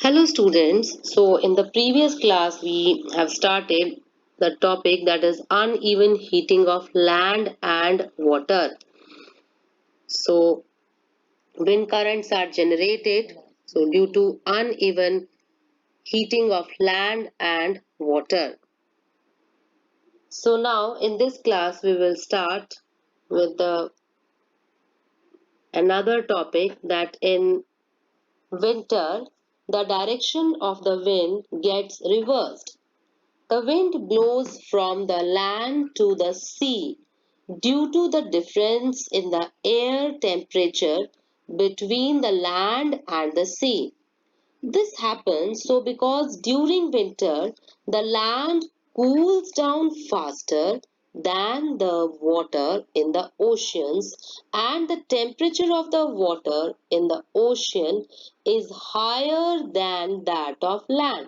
Hello students. So in the previous class we have started the topic that is uneven heating of land and water. So wind currents are generated due to uneven heating of land and water. So now in this class we will start with the another topic that in winter the direction of the wind gets reversed. The wind blows from the land to the sea due to the difference in the air temperature between the land and the sea. This happens because during winter the land cools down faster than the water in the oceans, and the temperature of the water in the ocean is higher than that of land.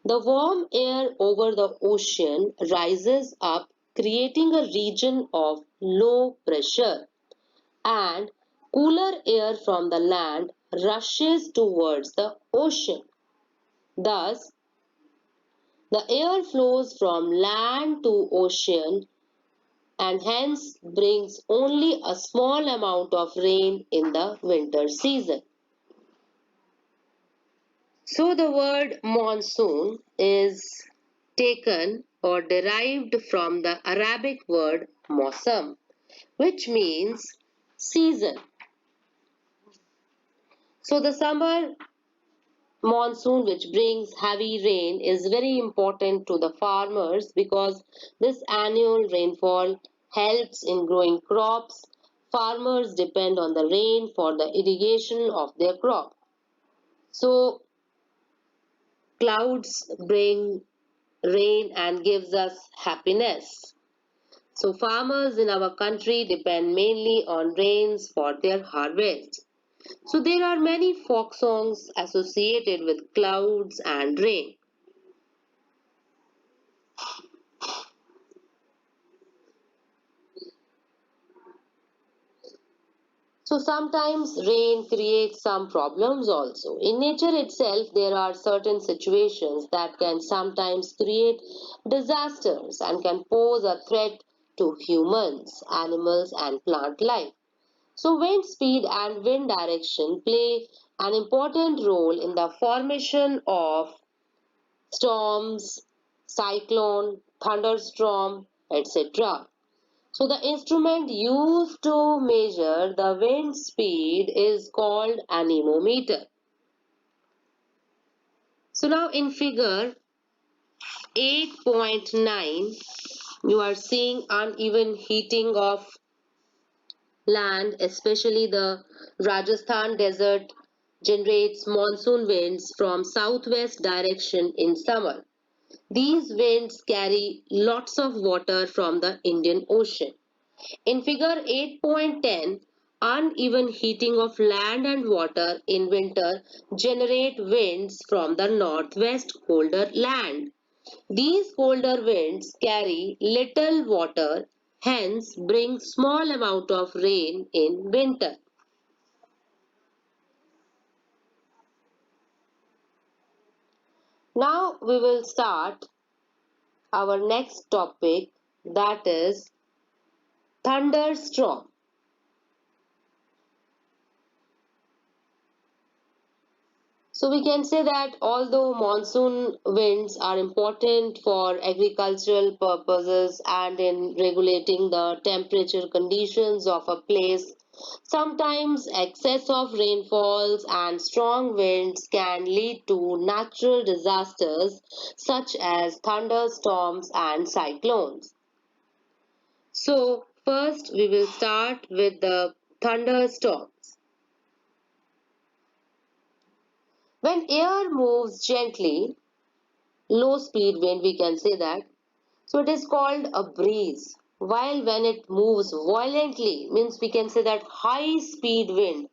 The warm air over the ocean rises up, creating a region of low pressure, and cooler air from the land rushes towards the ocean. Thus, the air flows from land to ocean and hence brings only a small amount of rain in the winter season. So the word monsoon is taken or derived from the Arabic word mosam, which means season. So the summer monsoon, which brings heavy rain, is very important to the farmers because this annual rainfall helps in growing crops. Farmers depend on the rain for the irrigation of their crop. So clouds bring rain and gives us happiness. So farmers in our country depend mainly on rains for their harvest. So there are many folk songs associated with clouds and rain. So sometimes rain creates some problems also. In nature itself, there are certain situations that can sometimes create disasters and can pose a threat to humans, animals, and plant life. So wind speed and wind direction play an important role in the formation of storms, cyclone, thunderstorm, etc. So the instrument used to measure the wind speed is called anemometer. So now in figure 8.9 you are seeing uneven heating of land, especially the Rajasthan desert generates monsoon winds from southwest direction in summer. These winds carry lots of water from the Indian Ocean. In figure 8.10, uneven heating of land and water in winter generate winds from the northwest colder land. These colder winds carry little water, hence bring small amount of rain in winter. Now we will start our next topic, that is thunderstorm. So we can say that although monsoon winds are important for agricultural purposes and in regulating the temperature conditions of a place, sometimes excess of rainfalls and strong winds can lead to natural disasters such as thunderstorms and cyclones. So first we will start with the thunderstorms. When air moves gently, low speed wind we can say that, so it is called a breeze, while when it moves violently means we can say that high speed wind,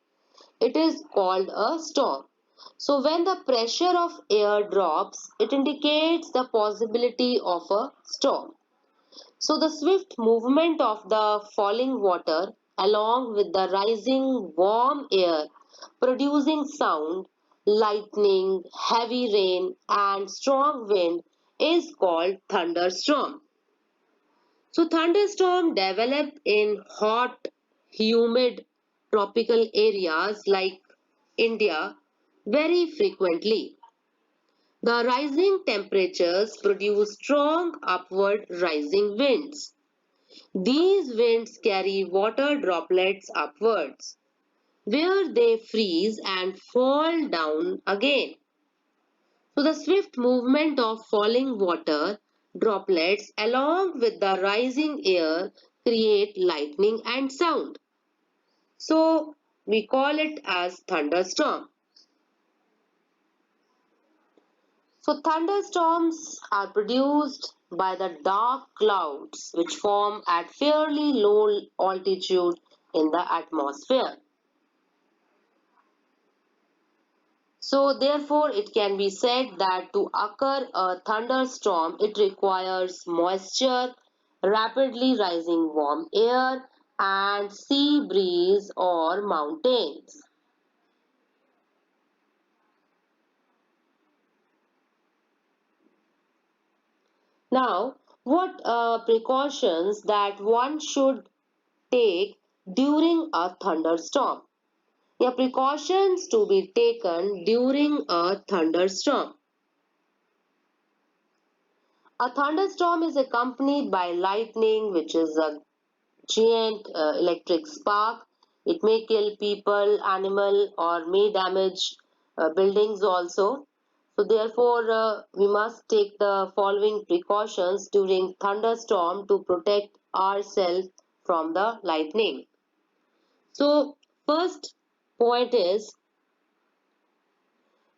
it is called a storm. So when the pressure of air drops, it indicates the possibility of a storm. So the swift movement of the falling water along with the rising warm air producing sound lightning, heavy rain, and strong wind is called thunderstorm. So thunderstorms develop in hot, humid tropical areas like India very frequently. The rising temperatures produce strong upward rising winds. These winds carry water droplets upwards, where they freeze and fall down again. So the swift movement of falling water droplets along with the rising air create lightning and sound. So we call it as thunderstorm. So thunderstorms are produced by the dark clouds which form at fairly low altitude in the atmosphere. So therefore it can be said that to occur a thunderstorm it requires moisture, rapidly rising warm air and sea breeze or mountains. Now what precautions that one should take during a thunderstorm? Yeah, precautions to be taken during a thunderstorm. A thunderstorm is accompanied by lightning, which is a giant electric spark. It may kill people, animal, or may damage buildings also. So therefore, we must take the following precautions during thunderstorm to protect ourselves from the lightning. So first point is,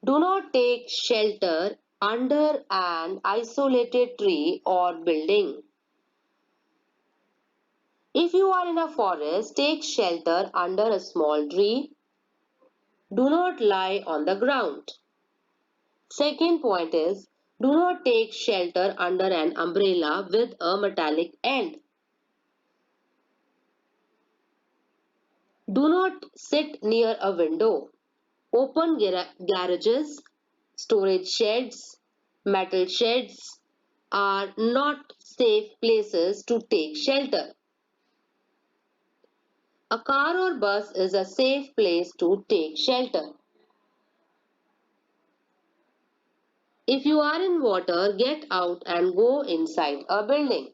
do not take shelter under an isolated tree or building. If you are in a forest, take shelter under a small tree. Do not lie on the ground. Second point is, do not take shelter under an umbrella with a metallic end. Do not sit near a window. Open garages, storage sheds, metal sheds are not safe places to take shelter. A car or bus is a safe place to take shelter. If you are in water, get out and go inside a building.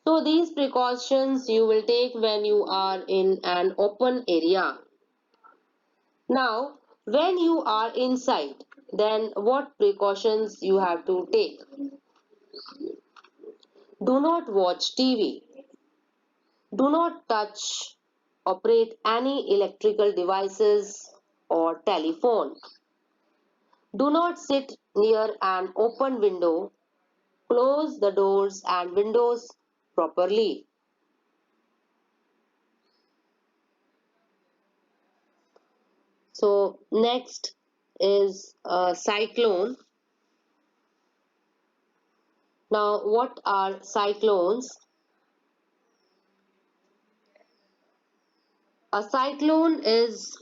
So these precautions you will take when you are in an open area. Now, when you are inside, then what precautions you have to take? Do not watch TV. Do not touch, operate any electrical devices or telephone. Do not sit near an open window. Close the doors and windows properly. So next is a cyclone. Now what are cyclones? A cyclone is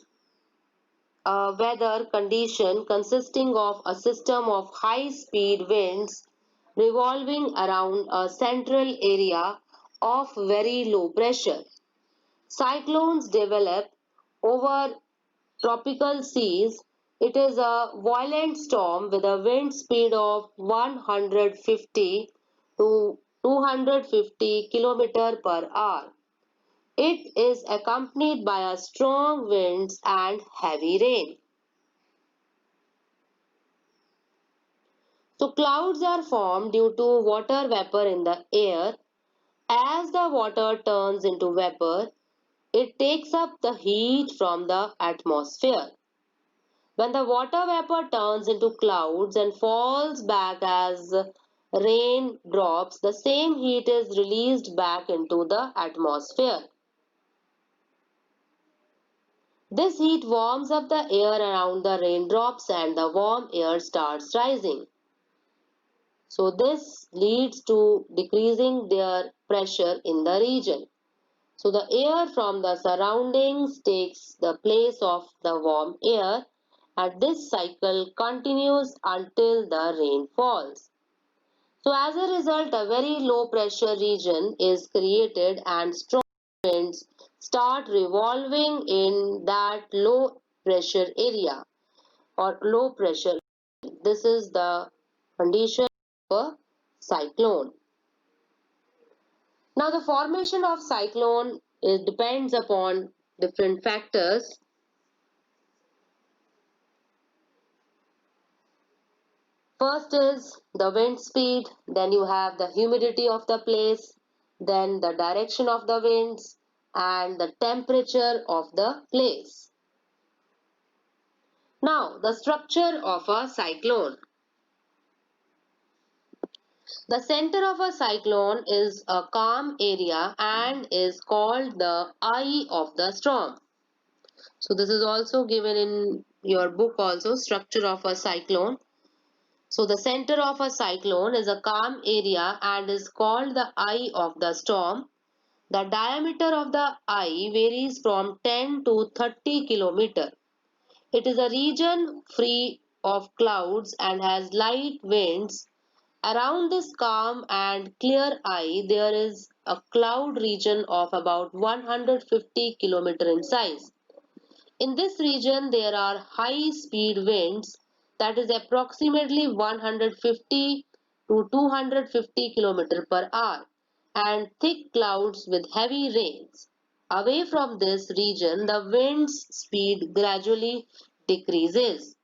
a weather condition consisting of a system of high speed winds revolving around a central area of very low pressure. Cyclones develop over tropical seas. It is a violent storm with a wind speed of 150 to 250 km per hour. It is accompanied by a strong winds and heavy rain. So clouds are formed due to water vapor in the air. As the water turns into vapor, it takes up the heat from the atmosphere. When the water vapor turns into clouds and falls back as rain drops, the same heat is released back into the atmosphere. This heat warms up the air around the raindrops and the warm air starts rising. So this leads to decreasing their pressure in the region. So the air from the surroundings takes the place of the warm air, and this cycle continues until the rain falls. So as a result, a very low pressure region is created and strong winds start revolving in that low pressure area or low pressure. This is the condition of a cyclone. Now the formation of cyclone depends upon different factors. First is the wind speed, then you have the humidity of the place, then the direction of the winds and the temperature of the place. Now the structure of a cyclone. The center of a cyclone is a calm area and is called the eye of the storm. So this is also given in your book also, structure of a cyclone. So the center of a cyclone is a calm area and is called the eye of the storm. The diameter of the eye varies from 10 to 30 km. It is a region free of clouds and has light winds. Around this calm and clear eye, there is a cloud region of about 150 km in size. In this region, there are high-speed winds, that is approximately 150 to 250 km per hour, and thick clouds with heavy rains. Away from this region, the wind's speed gradually decreases.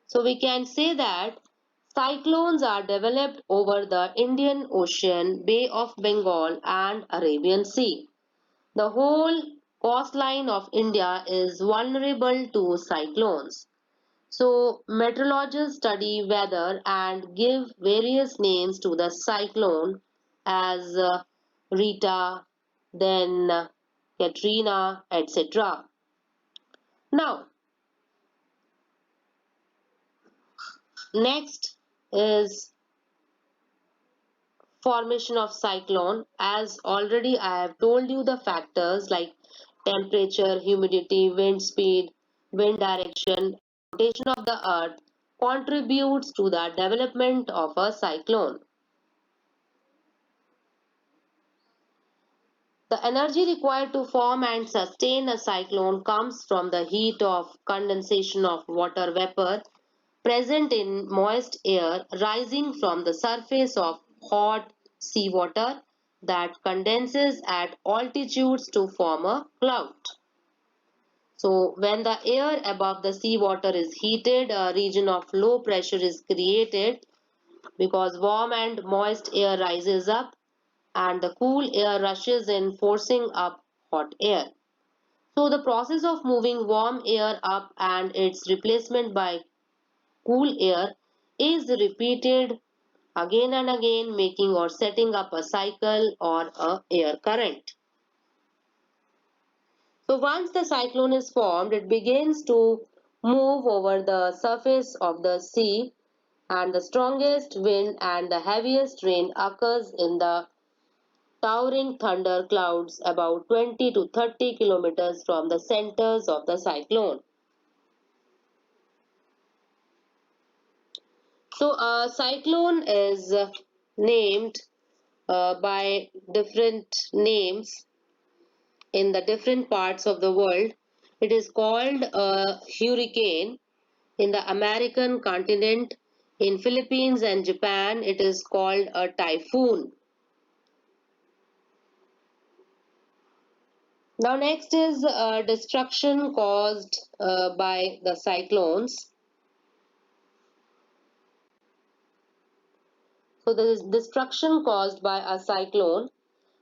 So we can say that cyclones are developed over the Indian Ocean, Bay of Bengal and Arabian Sea. The whole coastline of India is vulnerable to cyclones. So meteorologists study weather and give various names to the cyclone as Rita, then Katrina, etc. Now, next is formation of cyclone. As already I have told you the factors like temperature, humidity, wind speed, wind direction, rotation of the earth contributes to the development of a cyclone. The energy required to form and sustain a cyclone comes from the heat of condensation of water vapor present in moist air rising from the surface of hot seawater that condenses at altitudes to form a cloud. So when the air above the seawater is heated, a region of low pressure is created because warm and moist air rises up and the cool air rushes in, forcing up hot air. So the process of moving warm air up and its replacement by cool air is repeated again and again, making or setting up a cycle or a air current. So once the cyclone is formed, it begins to move over the surface of the sea, and the strongest wind and the heaviest rain occurs in the towering thunder clouds about 20 to 30 kilometers from the centers of the cyclone. So a cyclone is named by different names in the different parts of the world. It is called a hurricane in the American continent. In Philippines and Japan, it is called a typhoon. Now next is destruction caused by the cyclones. So the destruction caused by a cyclone.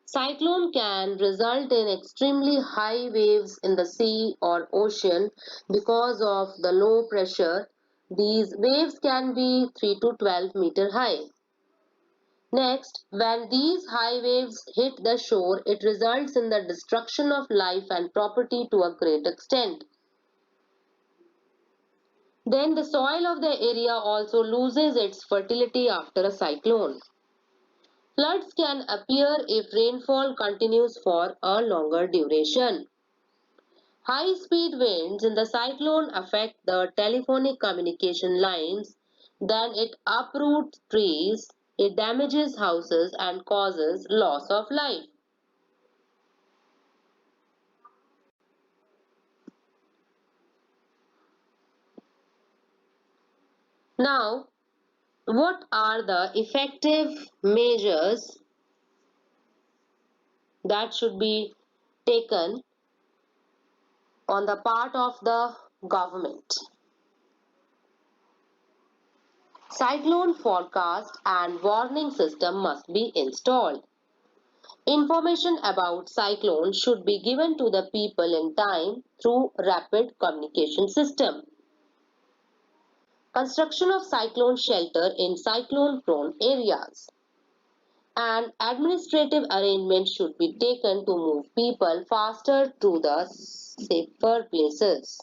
Cyclone can result in extremely high waves in the sea or ocean because of the low pressure. These waves can be 3 to 12 meter high. Next, when these high waves hit the shore, it results in the destruction of life and property to a great extent. Then the soil of the area also loses its fertility after a cyclone. Floods can appear if rainfall continues for a longer duration. High-speed winds in the cyclone affect the telephonic communication lines, then it uproots trees, it damages houses and causes loss of life. Now, what are the effective measures that should be taken on the part of the government? Cyclone forecast and warning system must be installed. Information about cyclones should be given to the people in time through rapid communication system. Construction of cyclone shelter in cyclone prone areas. And administrative arrangements should be taken to move people faster to the safer places.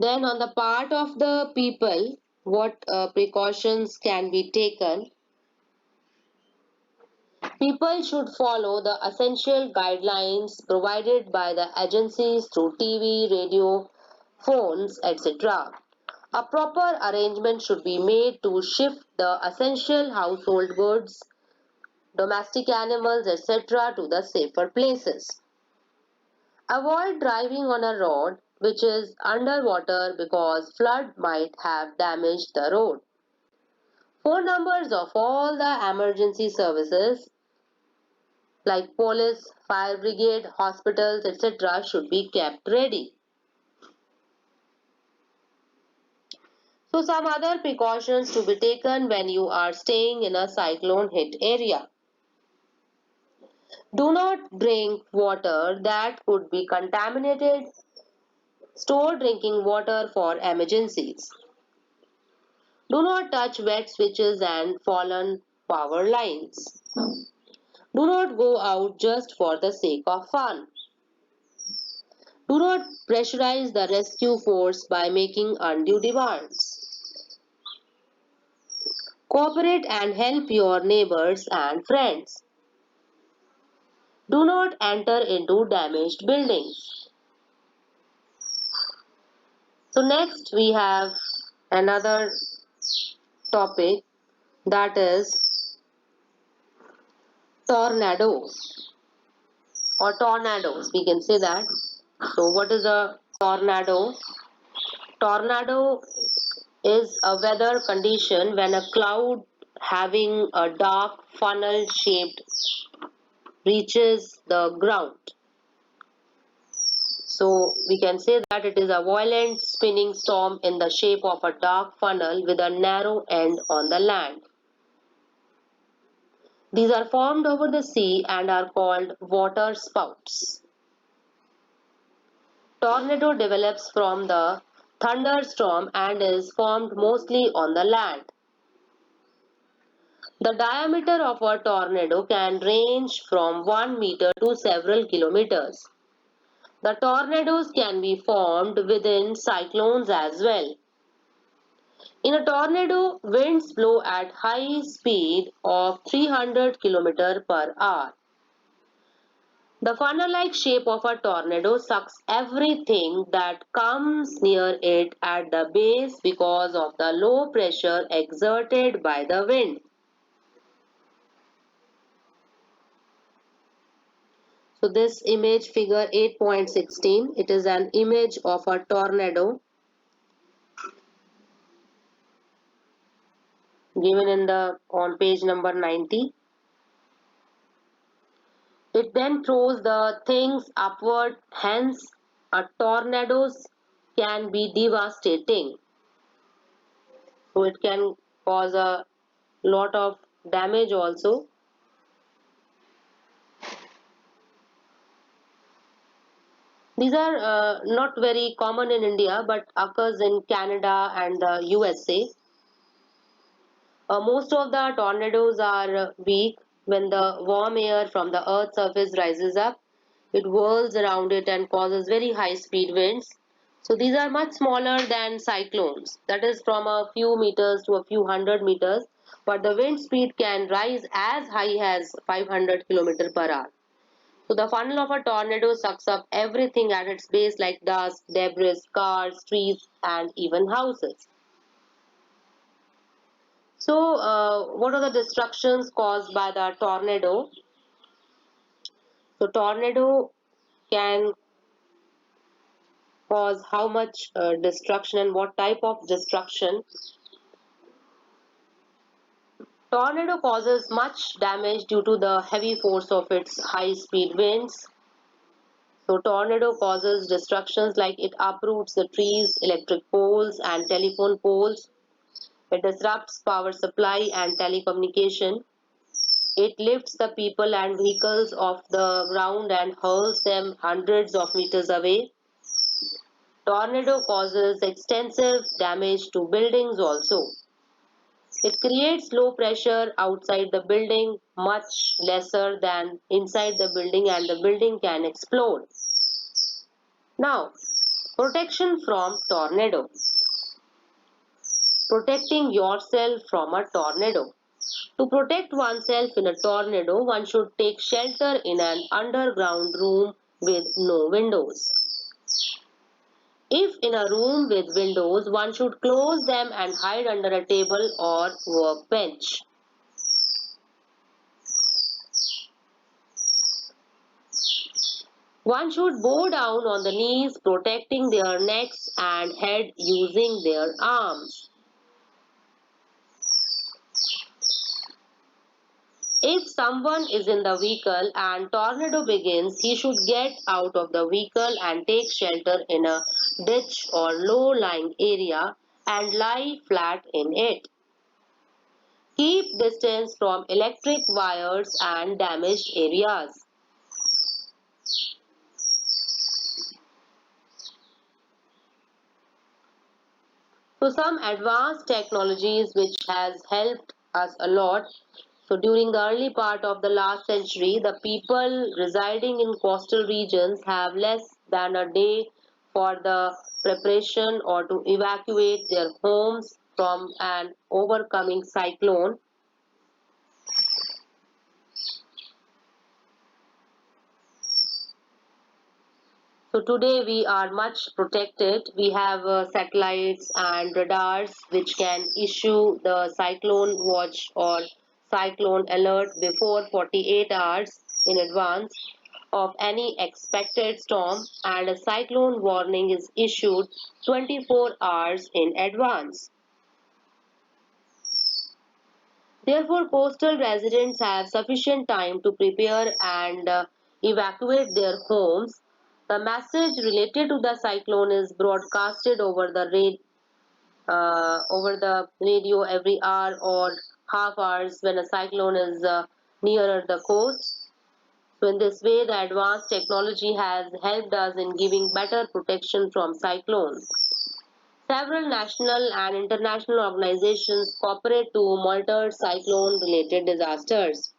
Then on the part of the people, what precautions can be taken? People should follow the essential guidelines provided by the agencies through TV, radio, phones, etc. A proper arrangement should be made to shift the essential household goods, domestic animals, etc. to the safer places. Avoid driving on a road which is underwater because flood might have damaged the road. Phone numbers of all the emergency services like police, fire brigade, hospitals, etc. should be kept ready. So some other precautions to be taken when you are staying in a cyclone hit area. Do not drink water that could be contaminated. Store drinking water for emergencies. Do not touch wet switches and fallen power lines. Do not go out just for the sake of fun. Do not pressurize the rescue force by making undue demands. Cooperate and help your neighbors and friends. Do not enter into damaged buildings. So next we have another topic, that is tornado or tornadoes, we can say that. So what is a tornado? Tornado is a weather condition when a cloud having a dark funnel shaped reaches the ground. So we can say that it is a violent spinning storm in the shape of a dark funnel with a narrow end on the land. These are formed over the sea and are called water spouts. Tornado develops from the thunderstorm and is formed mostly on the land. The diameter of a tornado can range from 1 meter to several kilometers. The tornadoes can be formed within cyclones as well. In a tornado, winds blow at high speed of 300 km per hour. The funnel-like shape of a tornado sucks everything that comes near it at the base because of the low pressure exerted by the wind. So this image figure 8.16, it is an image of a tornado given in the on page number 90. It then throws the things upward, hence a tornadoes can be devastating. So it can cause a lot of damage also. These are not very common in India but occurs in Canada and the USA. Most of the tornadoes are weak when the warm air from the earth's surface rises up. It whirls around it and causes very high speed winds. So these are much smaller than cyclones, that is from a few meters to a few hundred meters. but the wind speed can rise as high as 500 km per hour. So the funnel of a tornado sucks up everything at its base like dust, debris, cars, trees, and even houses. So, what are the destructions caused by the tornado? So, tornado can cause how much destruction and what type of destruction? Tornado causes much damage due to the heavy force of its high speed winds. So tornado causes destructions like it uproots the trees, electric poles and telephone poles. It disrupts power supply and telecommunication. It lifts the people and vehicles off the ground and hurls them hundreds of meters away. Tornado causes extensive damage to buildings also. It creates low pressure outside the building, much lesser than inside the building, and the building can explode. Now, protection from tornado. Protecting yourself from a tornado. To protect oneself in a tornado, one should take shelter in an underground room with no windows. If in a room with windows, one should close them and hide under a table or workbench. One should bow down on the knees, protecting their necks and head using their arms. If someone is in the vehicle and tornado begins, he should get out of the vehicle and take shelter in a ditch or low-lying area and lie flat in it. Keep distance from electric wires and damaged areas. So some advanced technologies which has helped us a lot. So during the early part of the last century, the people residing in coastal regions have less than a day for the preparation or to evacuate their homes from an overcoming cyclone. So today we are much protected. We have satellites and radars which can issue the cyclone watch or cyclone alert before 48 hours in advance of any expected storm, and a cyclone warning is issued 24 hours in advance. Therefore, coastal residents have sufficient time to prepare and evacuate their homes. The message related to the cyclone is broadcasted over the radio every hour or half hours when a cyclone is nearer the coast. So, in this way, the advanced technology has helped us in giving better protection from cyclones. Several national and international organizations cooperate to monitor cyclone related disasters.